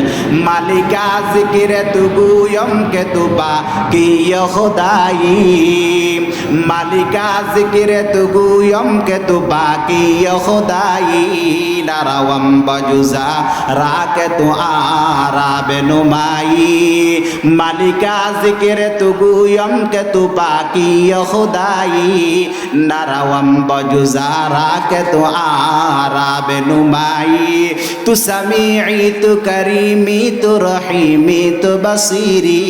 মালিকা জিকিরে তুগুয়ম কে তুবা কি খোদাই, মালিকা জিকিরে তুগুয়ম কে তুবা কি খোদাই, নারাওয়াম বাজুজা রাকে তু আরাবে নুমাই, মালিকা জিকিরে তুগুয়ম কে তুবা কি খোদাই, নারাওয়াম বাজুজা রাকে তু আরাবে নুমাই, তু সামিঈ তু করিমি তু রহিমি তু বসিরি,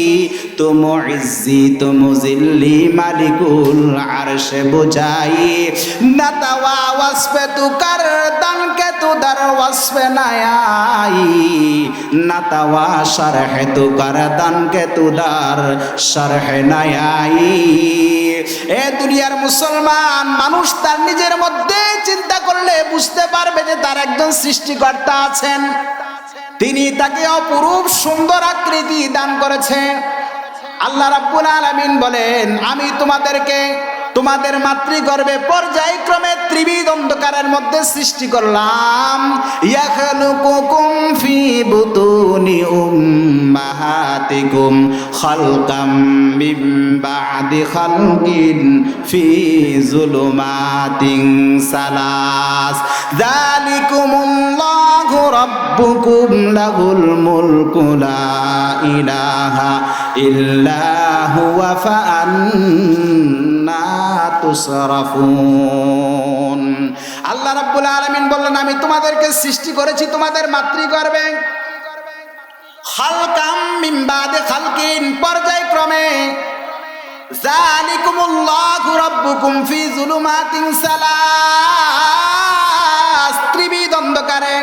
তু মুইজ্জি তু মুজিল্লি, মালিকুল আরশে বুঝাই, নাতাওয়া ওয়াসফে তু করদান কে তু দর ওয়াসফে নায়াই, নাতাওয়া শরহে তু করদান কে তু দর শরহে নায়াই। এ দুনিয়ার মুসলমান, মানুষ তার নিজের মধ্যে চিন্তা করলে বুঝতে পারবে যে তার একজন সৃষ্টিকর্তা আছেন, তিনি তাকে অপরূপ সুন্দর আকৃতি দান করেছেন। আল্লাহ রাব্বুল আলামিন বলেন, আমি তোমাদেরকে তোমাদের মাতৃগর্ভে পর্যায়ক্রমে ত্রিবিধ অন্ধকারের মধ্যে সৃষ্টি করলাম। ইয়াখলুকুকুম ফি বুতুনি উম্মাহাতিকুম খালকাম মিন বা'দি খালকিন ফি যুলুমাতিন সালাস যালিকুমুল্লাহু রাব্বুকুম লাহুল মুলকু লা ইলাহা ইল্লা হুয়া ফাআন্না তুসরাফুন। আল্লাহ রাব্বুল আলামিন বললেন, আমি তোমাদেরকে সৃষ্টি করেছি তোমাদের মাতৃগর্ভে খালকাম মিন বাদি খালকিন, পর্যায়ক্রমে। যালিকুমুল্লাহু রাব্বুকুম ফি যুলুমাতিন সালাস, ত্রিবিধ অন্ধকারে।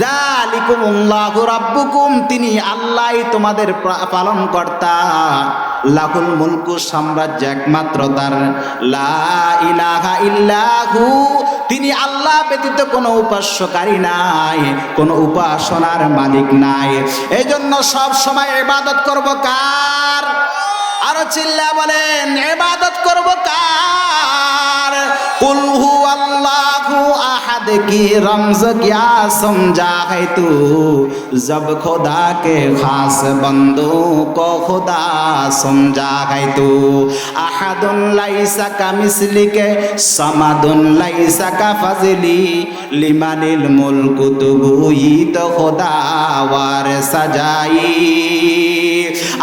যালিকুমুল্লাহু রাব্বুকুম, তিনি আল্লাহই তোমাদের পালন কর্তা। লাহুল মুলকু, সাম্রাজ্য একমাত্র তার। লা ইলাহা ইল্লাহু, তিনি আল্লাহ ব্যতীত কোনো উপাস্যকারী নাই, কোনো উপাসনার মালিক নাই। এই জন্য সব সময় ইবাদত করব কার? আরো চিল্লা বলেন, ইবাদত করব কার? কুল হুয়াল্লাহু আহাদ কি রমজ क्या समझा है तू, जब खुदा के खास बंदों को खुदा समझा है तू। अहदुन लैसा कमिस्ली के समदुन लैसा का फजली, लिमानिल मुल्क तुबुई तो खुदा वार सजाई।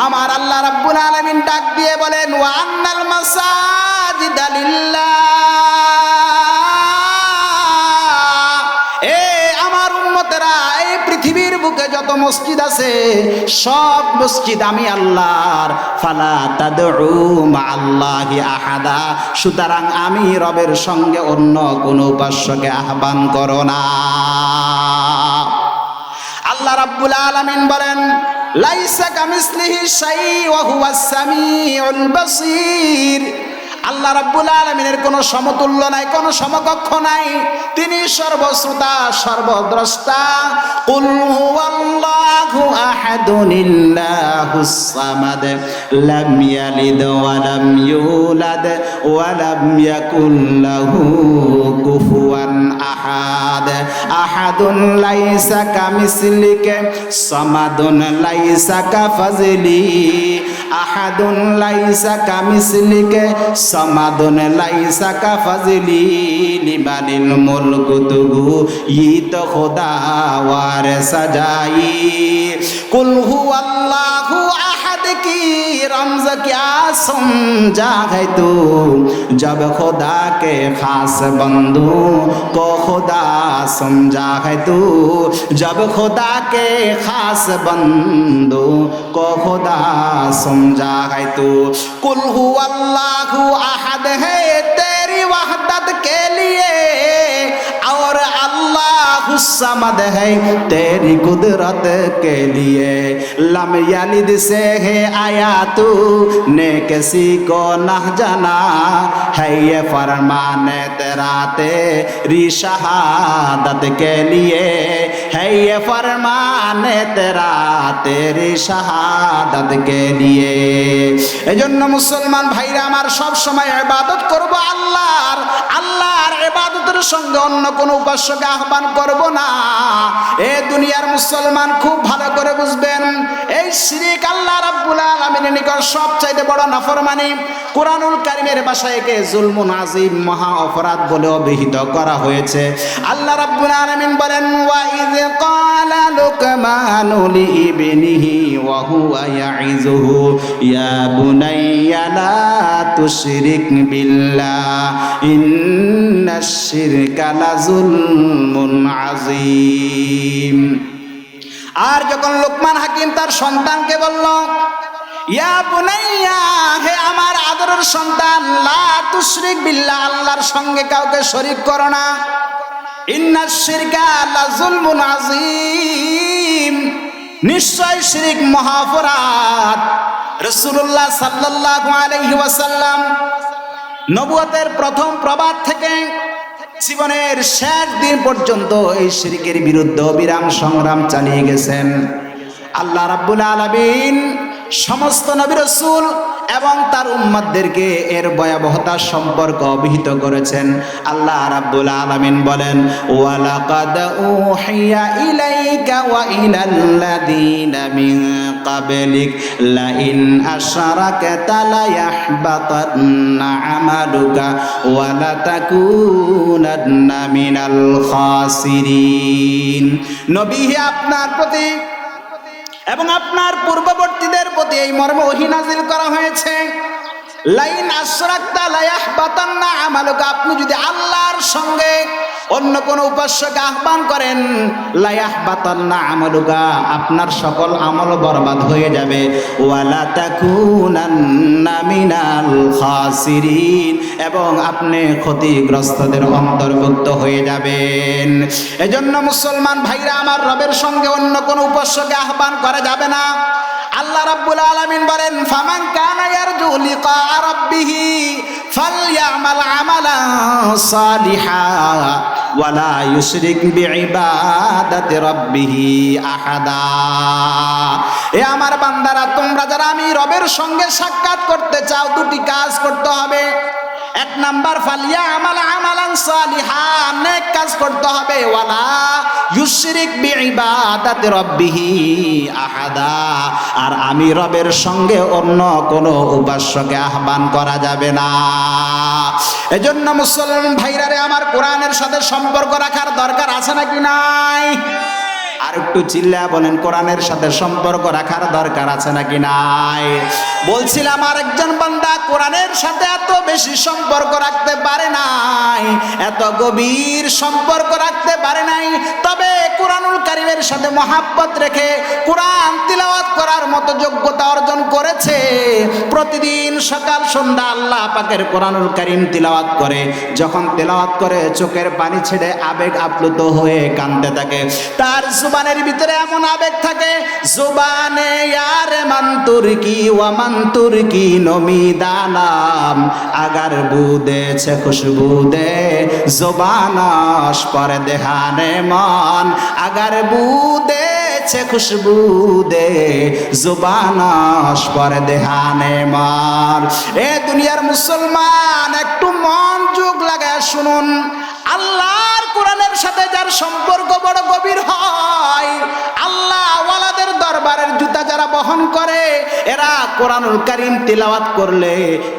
আমার আল্লাহ রাব্বুল আলামিন ডাক দিয়ে বলেন, ওয়া আন্নাল মাসাজিদা লিল্লাহ, পৃথিবীর বুকে যত মসজিদ আছে সব মসজিদ আমি আল্লাহর। ফালা তাদউ মাআল্লাহি আহাদা, সুতরাং আমি রবের সঙ্গে অন্য কোন উপাস্যকে আহ্বান করো না। আল্লাহ রাব্বুল আলামিন বলেন, লাইসা কামিসলিহি শাই ওয়া হুয়াস সামিউল বাসীর। আল্লাহ রাব্বুল আলামিনের কোনো সমতুল্য নাই, কোনো সমকক্ষ নাই, তিনি সর্বশ্রোতা সর্বদ্রষ্টা। কুল হুয়াল্লাহু আহাদুনিল্লাহুস সামাদ, লাম ইয়ালিদ ওয়া লাম ইউলাদ ওয়া লাম ইয়াকুল লাহু কুফুয়ান আহাদ। আহাদুন লাইসা কামিসলিহি সামাদুন লাইসা কাফাজলি, আহাদুন লাইসা কামিসলিহি समादुन लाइसा का फजली, लिमानिल मुल्क तुगु ये तो खुदा वार सजाई। कुल हुवल्लाहु अहद की रमज क्या समझा है तू, जब खुदा के खास बंदू को खुदा समझा है तू, जब खुदा के खास बंदू को खुदा समझा है तू। कुल हुवल्लाहु अहद है तेरी वहदत के लिए, और अल्लाहु समद है तेरी कुदरत के लिए। लम यलिद से है आया तू ने किसी को न जाना, है ये फरमान तेरा तेरी शहादत के लिए, है ये फरमान तेरा तेरी शहादत के लिए। এজন্য মুসলমান ভাইরা আমার, সব সময় ইবাদত করব আল্লাহর। আল্লাহর ইবাদতের সঙ্গে অন্য কোনো উপাস্যকে আহ্বান করব না। এ দুনিয়ার মুসলমান খুব ভালো করে বুঝবেন, এই শিরক আল্লাহ রাব্বুল আলামিনের নিকট সবচাইতে বড় নাফরমানি। কুরআনুল কারীমের ভাষায় একে জুলমুন আযীম, মহা অপরাধ বলে অভিহিত করা হয়েছে। আল্লাহ রাব্বুল আলামিন বলেন, ওয়া ইয ক্বালা লুকমানু লিইবনিহি ওয়া হুয়া ইয়াইযুহু ইয়া বুনাইয়া লা তুশরিক বিল্লাহ ইন্নাশ শিরকা লাযুলমুন আযীম। আর যখন লোকমান হাকিম তার সন্তানকে বলল, ইয়া বুনাইয়া, হে আমার আদরের সন্তান, লা তুশরিক বিল্লাহ, আল্লাহর সঙ্গে কাউকে শরীক করো না। ইন্নাশ শিরকা লাযুলমুন আযীম, নিশ্চয় শিরক মহা অপরাধ। রাসূলুল্লাহ সাল্লাল্লাহু আলাইহি ওয়াসাল্লাম নবুয়তের প্রথম প্রবাদ থেকে জীবনের শেষ দিন পর্যন্ত এই শিরকের বিরুদ্ধে অবিরাম সংগ্রাম চালিয়ে গেছেন। আল্লাহ রাব্বুল আলামিন সমস্ত নবী রাসূল এবং তার উম্মতদেরকে এর ভয়াবহতার সম্পর্ক অবহিত করেছেন। আল্লাহ রাব্বুল আলামিন বলেন, ওয়ালাকাদ উহিয়া ইলাইকা ওয়া ইলাল্লাযীনা মিন ক্বাবলিক লাইন আশরাকতা লায়াহবাতান্না আমালুকা ওয়া লাতাকুনান্না মিনাল খাসিরিন। নবী হে, আপনার প্রতি এবং আপনার পূর্ববর্তীদের প্রতি এই মর্মে ওহী নাযিল করা হয়েছে, লাইন আশরাকতা লায়াহবাতান্না আমালুকা, আপনি যদি আল্লাহর সঙ্গে অন্য কোন উপাস্যকে আহ্বান করেন, লায়াহবাতান্না আমালুকা, আপনার সকল আমল বরবাদ হয়ে যাবে, ওয়ালা তাকুনান্না মিনাল খাসিরিন, এবং আপনি ক্ষতিগ্রস্তদের অন্তর্ভুক্ত হয়ে যাবেন। এজন্য মুসলমান ভাইরা আমার, রবের সঙ্গে অন্য কোন উপাস্যকে আহ্বান করা যাবে না। আল্লাহ রাব্বুল আলামিন বলেন, ফামান কানা ইয়ারজু লিকা রাব্বিহি ফালইয়ামাল আমালান সালিহা ওয়ালা ইউশরিক বিইবাদাতি রাব্বিহি আহাদা। এ আমার বান্দারা, তোমরা যারা আমি রবের সঙ্গে সাক্ষাৎ করতে চাও, দুটি কাজ করতে হবে। এক নাম্বার, ফালইয়ামাল আমালান সালিহা, নেক কাজ করতে হবে, ওয়ালা ইউশরিক বিইবাদাতি রাব্বিহি আহাদা, আর আমি রবের সঙ্গে অন্য কোনো উপাস্যকে আহ্বান করা যাবে না। এজন্য মুসলমান ভাইরা রে আমার, কোরআনের সাথে সম্পর্ক রাখার দরকার আছে নাকি নাই? আর একটু চিল্লা বলেন, কোরআনের সাথে সম্পর্ক রাখার দরকার আছে নাকি নাই? বলছিলাম, আর একজন বান্দা কোরআনের সাথে এত বেশি সম্পর্ক রাখতে পারে নাই, এত গভীর সম্পর্ক রাখতে পারে নাই, তবে কোরআনুল কারীমের সাথে মহাব্বত রেখে কোরআন তিলাওয়াত করার মতো যোগ্যতা অর্জন করেছে। প্রতিদিন সকাল সন্ধ্যা আল্লাহ পাকের কোরআনুল কারীম তিলাওয়াত করে, যখন তিলাওয়াত করে চোখের পানি ছেড়ে আবেগ আপ্লুত হয়ে কাঁদতে থাকে। তার জুবানের ভিতরে এমন আবেগ থাকে, জুবানে ইয়ারে মান তুরকি ওয়া মান তুরকি নমিদানাম, আগার বুদে ছে খুশবু দে জুবানস পর দেহানে মন, আগার বুদে ছে খুশবু দে জুবানস পর দেহানে মন। এ দুনিয়ার মুসলমান, একটু মন যোগ লাগায় শুনুন, আল্লাহর কোরআনের সাথে যার সম্পর্ক বড় গভীর হয়, আল্লাহ ওয়ালাদের দরবারের জুতা যারা বহন করে, এরা কোরআনুল কারীম তিলাওয়াত করলে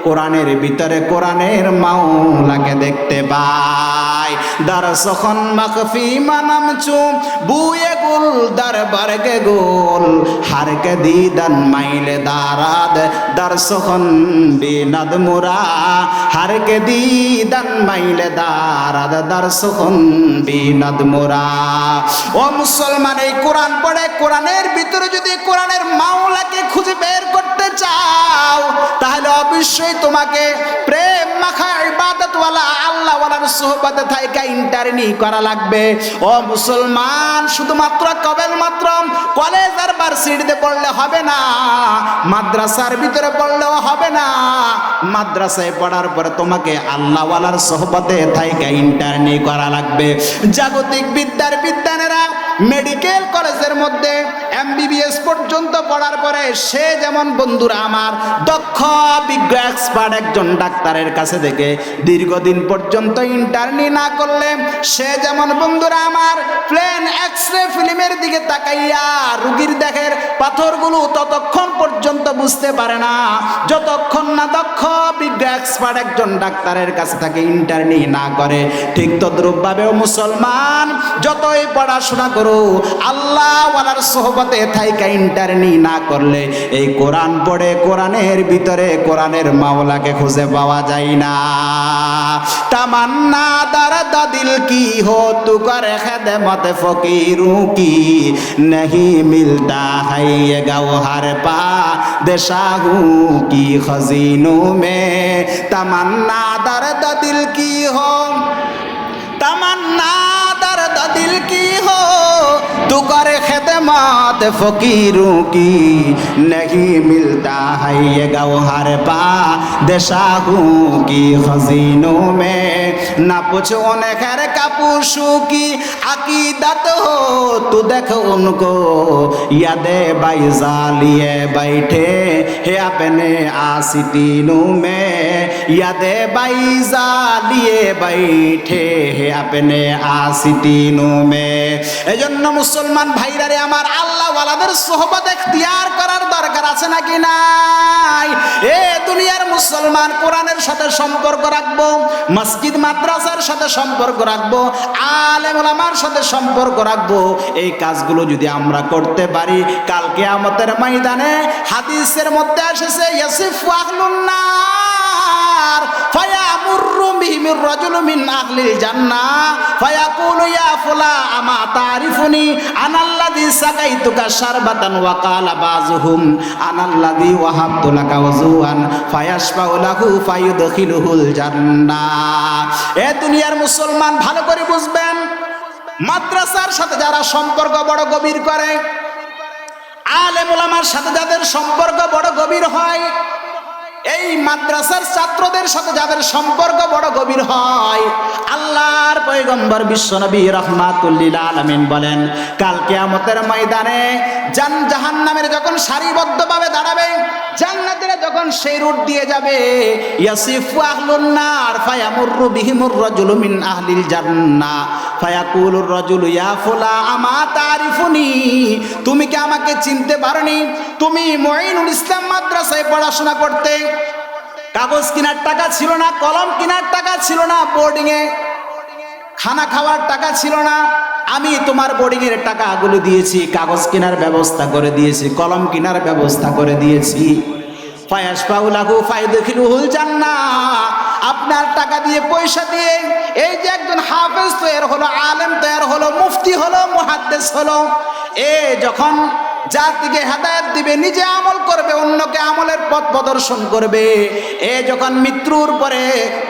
কোরআনের ভিতরে কোরআনের মাওলাকে দেখতে পায়। দারসখন মাকফি মানাম চুম বুয়ে গুল দরবারকে গোল হারকে দিদান মাইলে দারাদ, দারসখন বিনাদ মুরা হারকে দিদান মাইলে দারাদ, দারসখন বিনাদ মুরা। ও মুসলমান, এই কোরআন পড়ে কোরআনের ভিতরে যদি কোরআনের মাওলাকে খুঁজে বের করতে চাও, তাহলে অবশ্যই তোমাকে প্রেম মাখা ইবাদতওয়ালা আল্লাহওয়ালার সোহবতে থাইকা ইন্টারনি করা লাগবে। ও মুসলমান, শুধুমাত্র কেবলমাত্র কলেজ আর ভার্সিটিতে পড়লে হবে না, মাদ্রাসার ভিতরে পড়লেও হবে না। মাদ্রাসায় পড়ার পরে তোমাকে আল্লাহওয়ালার সোহবতে থাইকা ইন্টারনি করা লাগবে। জাগতিক বিদ্যার বিদ্যানেরা মেডিকেল কলেজের মধ্যে MBBS পর্যন্ত পড়ার পরে সে যেমন বন্ধুরা আমার দক্ষ বিজ্ঞ এক্সপার্ট একজন ডাক্তারের কাছে থেকে দীর্ঘদিন পর্যন্ত ইন্টার্নি না করলে সে যেমন বন্ধুরা আমার প্লেন এক্সরে ফিল্মের দিকে তাকাইয়া রোগীর দেহের পাথরগুলো ততক্ষণ পর্যন্ত বুঝতে পারে না, যতক্ষণ না দক্ষ বিজ্ঞ এক্সপার্ট একজন ডাক্তারের কাছে থেকে ইন্টার্নি না করে। ঠিক তদ্রূপভাবেও মুসলমান, যতই পড়াশোনা করো, আল্লাহ ওয়ালার সোহবতে থাইকা ইন্টারনি না করলে এই কোরআন পড়ে কোরআনের ভিতরে কোরআনের মাওলাকে খুঁজে পাওয়া যায় না। তামান্না দর্দ দিল কি হো তু করে খেদমত ফকিরু কি नहीं मिलता है ये गौहर पा देशाहू की खजीनों में। तमन्ना दर्द दिल की हो, तमन्ना दर्द दिल की हो तू करे खिदमत बात फकीरों की नहीं मिलता है ये गौहर बादशाहों की खजीनों में ना पूछो उन्हें खैर कापूशों की अकीदत हो तू देख उनको यादे बैजा लिए बैठे है अपने आसितीनों में यादे बैजा लिए बैठे है अपने आसितीनों में। এজন্য মুসলমান ভাইরা রে আমার, আল্লাহ ওয়ালাদের সোহবত এখতিয়ার করার দরকার আছে নাকি নাই? এ দুনিয়ার মুসলমান কোরআনের সাথে সম্পর্ক রাখবো, মসজিদ মাদ্রাসার সাথে সম্পর্ক রাখবো, আলেম ওলামার সাথে সম্পর্ক রাখবো। এই কাজগুলো যদি আমরা করতে পারি, কাল কিয়ামতের ময়দানে হাদিসের মধ্যে এসেছে ইয়াসিফু আহলুন নার ফায়ামুরু বিহিমির রাজুলু মিন আহলিল জান্নাহ ফায়াকুলু ইয়া ফুলা আমা তারিফুনি আনাল্লাযী সাকাইতুকা শারবাতান ওয়া ক্বালা বাযুহুম আনাল্লাযী ওয়াহাবতু লাকা ওযুআন ফায়াশফাউ লাহু ফায়ুদখিলুহুল জান্নাহ। এ দুনিয়ার মুসলমান ভালো করে বুঝবেন, মাদ্রাসার সাথে যারা সম্পর্ক বড় গভীর করে, আলেম ওলামার সাথে যাদের সম্পর্ক বড় গভীর হয়, এই মাদ্রাসার ছাত্রদের সাথে যাদের সম্পর্ক বড় গভীর হয়, আল্লাহর পয়গম্বর বিশ্বনবী রাহমাতুল লিল আলামিন বলেন কাল কিয়ামতের ময়দানে জাহান্নামের যখন সারিবদ্ধভাবে দাঁড়াবে, জান্নাতের যখন সেই রুট দিয়ে যাবে, ইয়াসিফু আহলুন নার ফায়ামুরু বিহিমুর রাজুলু মিন আহলিল জান্নাহ ফায়াকুলুর রাজুলু ইয়া ফুলা আমা তারিফুনি, তুমি কি আমাকে চিনতে পারোনি? তুমি মুঈনুল ইসলাম মাদ্রাসায় পড়াশোনা করতে, কাগজ কেনার টাকা ছিল না, কলম কেনার টাকা ছিল না, বোর্ডিংয়ে খানা খাওয়ার টাকা ছিল না, আমি তোমার বোর্ডিংয়ের টাকাগুলো দিয়েছি, কাগজ কেনার ব্যবস্থা করে দিয়েছি, কলম কেনার ব্যবস্থা করে দিয়েছি। ফায়াশফাউ লাহু ফায়ুদখিলুহুল জান্নাহ, আপনার টাকা দিয়ে পয়সা দিয়ে এই যে একজন হাফেজ তৈরি হলো, আলেম তৈরি হলো, মুফতি হলো, মুহাদ্দিস হলো, এ যখন জাতিকে হেদায়েত দিবে, নিজে আমল করবে, অন্যকে আমলের পথ প্রদর্শন করবে, এ যখন মৃত্যুর পরে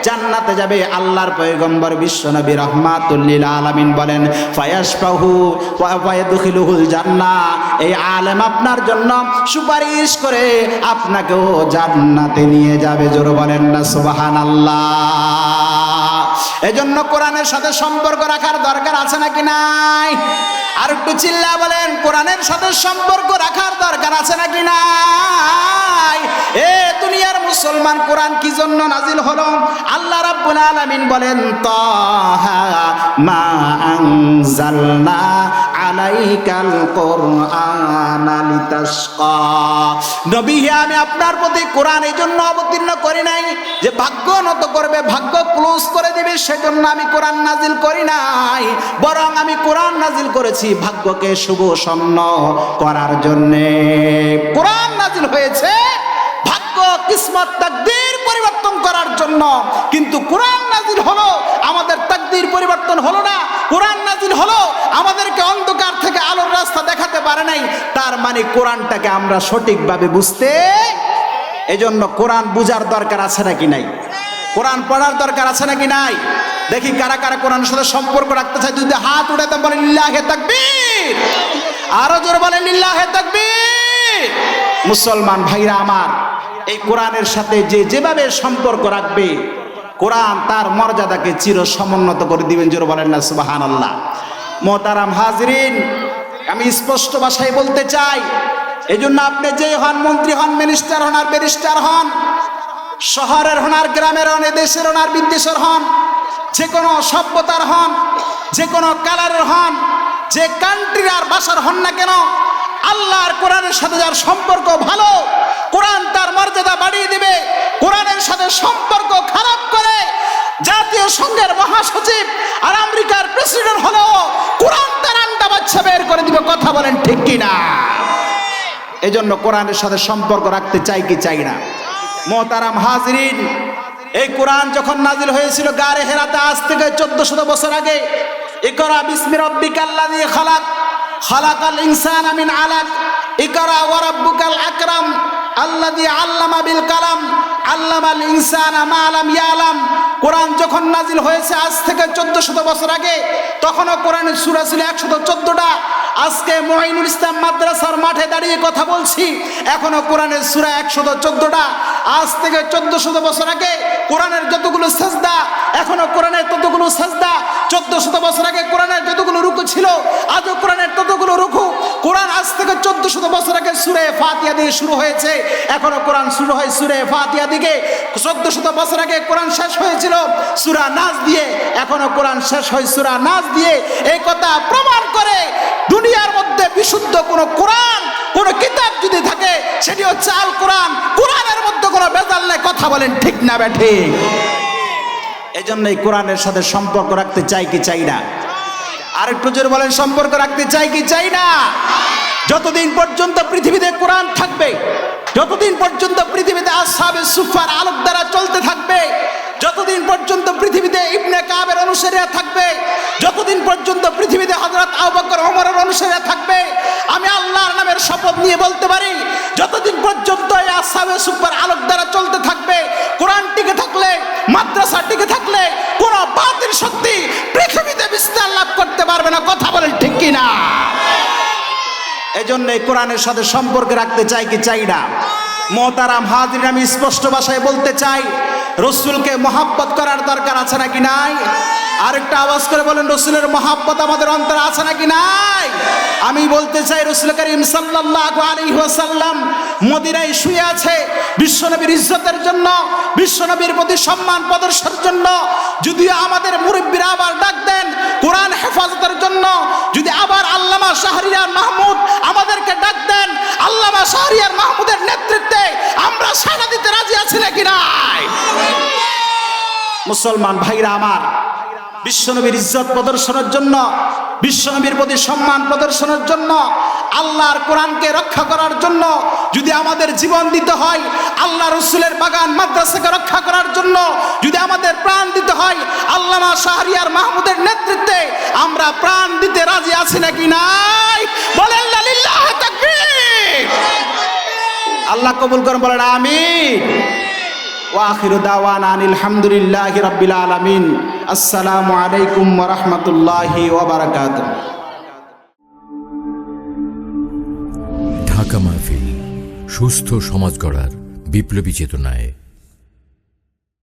জান্নাতে যাবে, আল্লাহর পয়গম্বর বিশ্বনবী রাহমাতুল লিল আলামিন বলেন ফায়াশফাহু ওয়া ফায়াদখিলুহুল জান্নাহ, এই আলেম আপনার জন্য সুপারিশ করে আপনাকেও জান্নাতে নিয়ে যাবে। জোরে বলেন না সুবহানাল্লাহ। এজন্য কোরআনের সাথে সম্পর্ক রাখার দরকার আছে নাকি নাই? আর একটু চিল্লা বলেন, কোরআনের সাথে সম্পর্ক রাখার দরকার আছে নাকি নাই? এ দুনিয়ার মুসলমান, কোরআন কি জন্য নাজিল হলো? আল্লাহ রাব্বুল আলামিন বলেন তাহা মা আনজালনা আলাইকাল কুরআনা লিতাশকা, নবী হে আমি আপনার প্রতি কোরআন এই জন্য অবতীর্ণ করি নাই যে ভাগ্য নত করবে, ভাগ্য ক্লোজ করে দিবে, সেজন্য আমি কোরআন নাজিল করি নাই, বরং আমি কোরআন নাজিল করেছি ভাগ্যকে শুভ সন্ন করার জন্যে। কোরআন নাজিল হয়েছে ভাগ্য, কিসমত, তাকদীর পরিবর্তন করার জন্য, কিন্তু কোরআন নাজিল হলো আমাদের তাকদীর পরিবর্তন হলো না। কোরআন নাজিল হলো আমাদেরকে অন্ধকার থেকে আলোর রাস্তা দেখাতে পারে নাই, তার মানে কোরআনটাকে আমরা সঠিকভাবে বুঝতে, এজন্য কোরআন বুঝার দরকার আছে নাকি নাই? কোরআন পড়ার দরকার আছে নাকি নাই? দেখি কারা কারা কোরআনের সাথে সম্পর্ক রাখতে চায়, যদি হাত উঠাতে বলেন লিল্লাহে তাকবীর, আরো জোরে বলেন লিল্লাহে তাকবীর। মুসলমান ভাইরা আমার, এই কোরআনের সাথে যে যেভাবে সম্পর্ক রাখবে, কোরআন তার মর্যাদাকে চির সমুন্নত করে দিবেন। জোরে বলেন না সুবহানাল্লাহ। মোহতারাম হাজরিন, আমি স্পষ্ট ভাষায় বলতে চাই, এই জন্য আপনি যে হন, মন্ত্রী হন, মিনিস্টার হন আর ব্যারিস্টার হন, শহরের হন আর গ্রামের হন, দেশের হন আর বিদেশের হন, যে কোনো সভ্যতার হন, যে কোনো কালারের হন, যে কান্ট্রির আর ভাষার হন না কেন, আল্লাহর কোরআনের সাথে যার সম্পর্ক ভালো, কোরআন তার মর্যাদা বাড়িয়ে দিবে। কোরআনের সাথে সম্পর্ক খারাপ করে জাতীয় সংঘের মহাসচিব আর আমেরিকার প্রেসিডেন্ট হলো, কোরআন তার আন্ডা বাচ্চা বের করে দিবে। কথা বলেন ঠিক কিনা? এজন্য কোরআনের সাথে সম্পর্ক রাখতে চাই কি চাই না? মোহতারাম হাজরিন, এই কোরআন যখন নাজিল হয়েছিল গারে হেরাতে, আজ থেকে 1400 বছর আগে, ইকরা বিসমি রাব্বিকাল্লাযী খালাক, খালাকাল ইনসানা মিন আলাক, ইকরা ওয়া রাব্বুকাল আকরাম আল্লাযী আল্লামা বিল কালাম আল্লামাল ইনসানা মা লাম ইয়ালাম। কোরআন যখন নাজিল হয়েছে আজ থেকে 1400 বছর আগে, তখনও কোরআনের সূরা ছিল 114টা, আজকে মুঈনুল ইসলাম মাদ্রাসার মাঠে দাঁড়িয়ে কথা বলছি, এখনো কোরআনের সূরা 114টা, আজ থেকে 1400 বছর আগে কোরআনের যতগুলো সাজদা, এখনো কোরআনের ততগুলো সাজদা, 1400 বছর আগে কোরআনের যতগুলো রুকু ছিল, আজও কোরআনের ততগুলো রুকু। কোরআন আজ থেকে 1400 বছর আগে সূরা ফাতিহা দিয়ে শুরু হয়েছে, এখনো কোরআন শুরু হয় সূরা ফাতিহা দিকে। 1400 বছর আগে কোরআন শেষ হয়েছিল সূরা নাস দিয়ে, এখনো কোরআন শেষ হয় সূরা নাস দিয়ে। এই কথা প্রমাণ করে দুনিয়ার মধ্যে বিশুদ্ধ কোন কোরআন, কোন কিতাব যদি থাকে সেটি হচ্ছে আল কোরআন। কোরআনের মধ্যে কোনো ভেজাল নেই, কথা বলেন ঠিক না বেঠে? এজন্যই কোরআনের সাথে সম্পর্ক রাখতে চাই কি চাই না? আরেকটু জোরে বলেন, সম্পর্ক রাখতে চাই কি চাই না? যতদিন পর্যন্ত পৃথিবীতে কোরআন থাকবে, যতদিন পর্যন্ত পৃথিবীতে আসহাবে সুফার আলোক দ্বারা চলতে থাকবে, যতদিন পর্যন্ত পৃথিবীতে ইবনে কাবের অনুসারীরা থাকবে, যতদিন পর্যন্ত পৃথিবীতে হযরত আবু বকর ওমরের অনুসারীরা থাকবে, আমি আল্লাহর নামের শপথ নিয়ে বলতে পারি, যতদিন পর্যন্ত এই আসহাবে সুফার আলোক দ্বারা চলতে থাকবে, কোরআন টিকে থাকলে, মাদ্রাসা টিকে থাকলে, কোন বাতিল শক্তি পৃথিবীতে বিস্তার লাভ করতে পারবে না, কথা বলেন ঠিক কি না? এজন্য এই কোরআনের সাথে সম্পর্ক রাখতে চাই কি চাই না? মোহতারাম হাজির, আমি স্পষ্ট ভাষায় বলতে চাই, রসুলকে মহাব্বত করার দরকার আছে নাকি নাই? আরেকটা আওয়াজ করে বলেন, রসুলের মহাব্বত আমাদের অন্তরে আছে নাকি নাই? আমি বলতে চাই, রসুল করিম সাল্লাল্লাহু আলাইহি ওয়াসাল্লাম মদিনায় শুয়ে আছে বিশ্বনবীর ইজ্জতের জন্য, বিশ্বনবীর প্রতি সম্মান প্রদর্শনের জন্য। যদিও আমাদের মুরব্বীরা আবার ডাক দেন কোরআন হেফাজতের জন্য, যদি আবার আল্লামা শাহরিয়ার মাহমুদ আমাদেরকে ডাক দেন, আল্লামা শাহরিয়ার মাহমুদের নেতৃত্বে আমরা সাড়া দিতে রাজি আছি নাকি নাই? মুসলমান ভাইরা আমার, বিশ্বনবীর ইজ্জত প্রদর্শনের জন্য, বিশ্বনবীর প্রতি সম্মান প্রদর্শনের জন্য, আল্লাহর কোরআনকে রক্ষা করার জন্য যদি আমাদের জীবন দিতে হয়, আল্লাহ রসুলের বাগান মাদ্রাসাকে রক্ষা করার জন্য যদি আমাদের প্রাণ দিতে হয়, আল্লামা শাহরিয়ার মাহমুদের নেতৃত্বে আমরা প্রাণ দিতে রাজি আছি নাকি নাই? বলেন লিল্লাহ তাকবীর। আল্লাহ কবুল করেন, বলেন আমিন। ওয়া আখিরু দাওয়ানা আনিল হামদুলিল্লাহি রাব্বিল আলামিন। আসসালামু আলাইকুম ওয়া রাহমাতুল্লাহি ওয়া বারাকাতুহু। ঢাকা মাহফিল, সুস্থ সমাজ গড়ার বিপ্লবী চেতনায়।